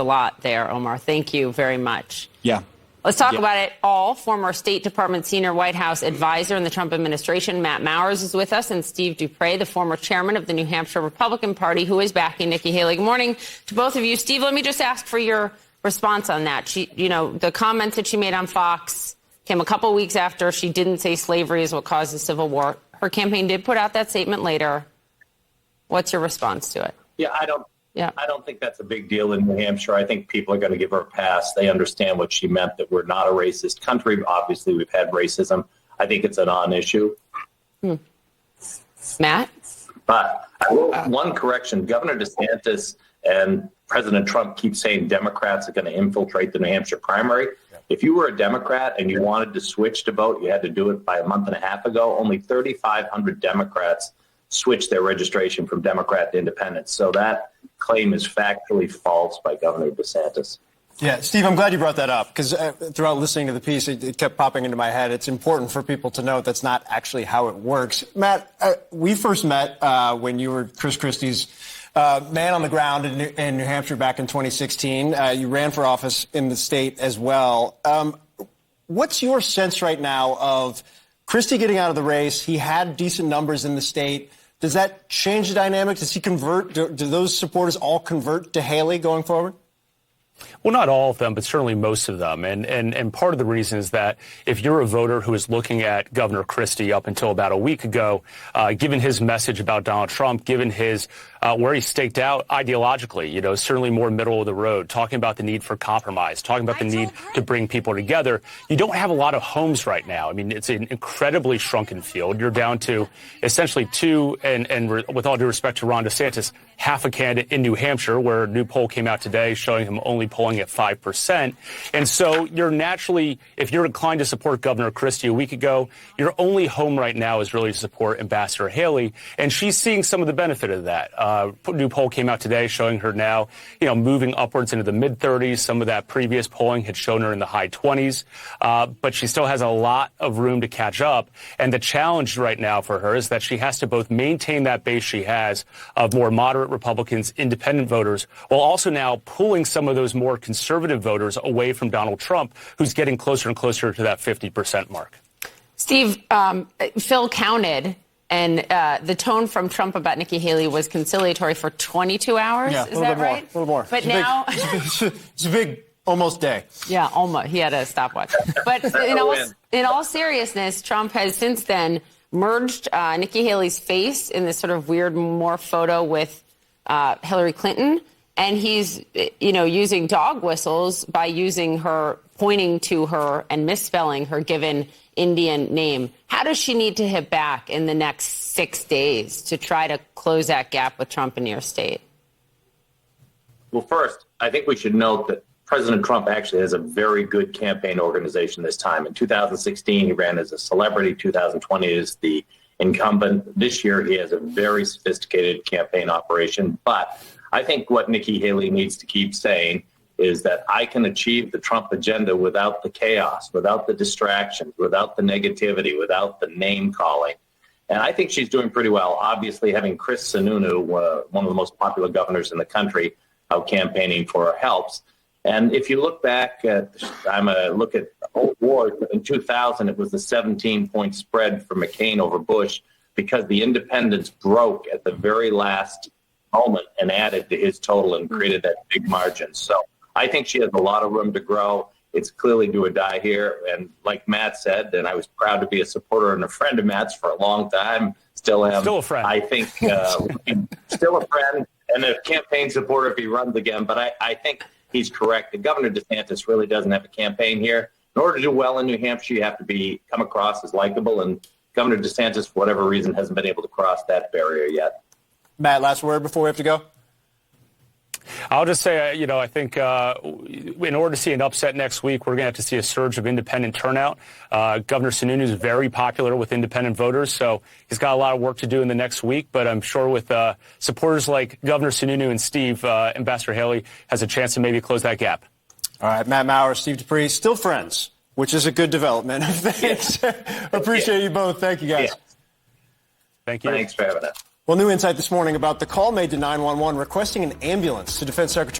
a lot there, Omar. Thank you very much. Yeah. Let's talk about it all. Former State Department senior White House advisor in the Trump administration, Matt Mowers, is with us, and Steve Duprey, the former chairman of the New Hampshire Republican Party, who is backing Nikki Haley. Good morning to both of you. Steve, let me just ask for your response on that. The comments that she made on Fox came a couple weeks after she didn't say slavery is what caused the Civil War. Her campaign did put out that statement later. What's your response to it? I don't think that's a big deal in New Hampshire. I think people are going to give her a pass. They understand what she meant, that we're not a racist country. Obviously, we've had racism. I think it's a non-issue. Matt? But one correction, Governor DeSantis and President Trump keep saying Democrats are going to infiltrate the New Hampshire primary. If you were a Democrat and you wanted to switch to vote, you had to do it by a month and a half ago. Only 3,500 Democrats switched their registration from Democrat to Independent. So that claim is factually false by Governor DeSantis. Yeah, Steve, I'm glad you brought that up, because throughout listening to the piece, it kept popping into my head. It's important for people to know that's not actually how it works. Matt, we first met when you were Chris Christie's man on the ground in New Hampshire back in 2016. You ran for office in the state as well. What's your sense right now of Christie getting out of the race? He had decent numbers in the state. Does that change the dynamic? Does he convert? Do those supporters all convert to Haley going forward? Well, not all of them, but certainly most of them. And part of the reason is that if you're a voter who is looking at Governor Christie up until about a week ago, given his message about Donald Trump, given his where he staked out ideologically, certainly more middle of the road, talking about the need for compromise, talking about the need to bring people together, you don't have a lot of homes right now. I mean, it's an incredibly shrunken field. You're down to essentially two, and with all due respect to Ron DeSantis, half a candidate in New Hampshire, where a new poll came out today showing him only polling at 5%. And so you're naturally, if you're inclined to support Governor Christie a week ago, your only home right now is really to support Ambassador Haley. And she's seeing some of the benefit of that. A new poll came out today showing her now, moving upwards into the mid-30s. Some of that previous polling had shown her in the high 20s. But she still has a lot of room to catch up. And the challenge right now for her is that she has to both maintain that base she has of more moderate Republicans, independent voters, while also now pulling some of those more conservative voters away from Donald Trump, who's getting closer and closer to that 50% mark. Steve, Phil counted, and the tone from Trump about Nikki Haley was conciliatory for 22 hours. Yeah, is that right? A little more. But now it's a big almost day. Yeah, almost. He had a stopwatch. But in all seriousness, Trump has since then merged Nikki Haley's face in this sort of weird more photo with Hillary Clinton. And he's, using dog whistles by using her, pointing to her and misspelling her given Indian name. How does she need to hit back in the next 6 days to try to close that gap with Trump in your state? Well, first, I think we should note that President Trump actually has a very good campaign organization this time. In 2016, he ran as a celebrity. 2020 is the incumbent. This year, he has a very sophisticated campaign operation. But I think what Nikki Haley needs to keep saying is that I can achieve the Trump agenda without the chaos, without the distractions, without the negativity, without the name calling. And I think she's doing pretty well. Obviously, having Chris Sununu, one of the most popular governors in the country, out campaigning for her helps. And if you look back at, look at old wars, in 2000, it was the 17-point spread for McCain over Bush because the independents broke at the very last moment and added to his total and created that big margin. So I think she has a lot of room to grow. It's clearly do or die here. And like Matt said, and I was proud to be a supporter and a friend of Matt's for a long time, still am. Still a friend. I think still a friend and a campaign supporter if he runs again. But I think he's correct. The Governor DeSantis really doesn't have a campaign here. In order to do well in New Hampshire, you have to come across as likable. And Governor DeSantis, for whatever reason, hasn't been able to cross that barrier yet. Matt, last word before we have to go? I'll just say, I think in order to see an upset next week, we're going to have to see a surge of independent turnout. Governor Sununu is very popular with independent voters, so he's got a lot of work to do in the next week. But I'm sure with supporters like Governor Sununu and Steve, Ambassador Haley has a chance to maybe close that gap. All right, Matt Mowers, Steve Duprey, still friends, which is a good development. Thanks. Appreciate you both. Thank you, guys. Yeah. Thank you. Thanks for having us. Well, new insight this morning about the call made to 911 requesting an ambulance to Defense Secretary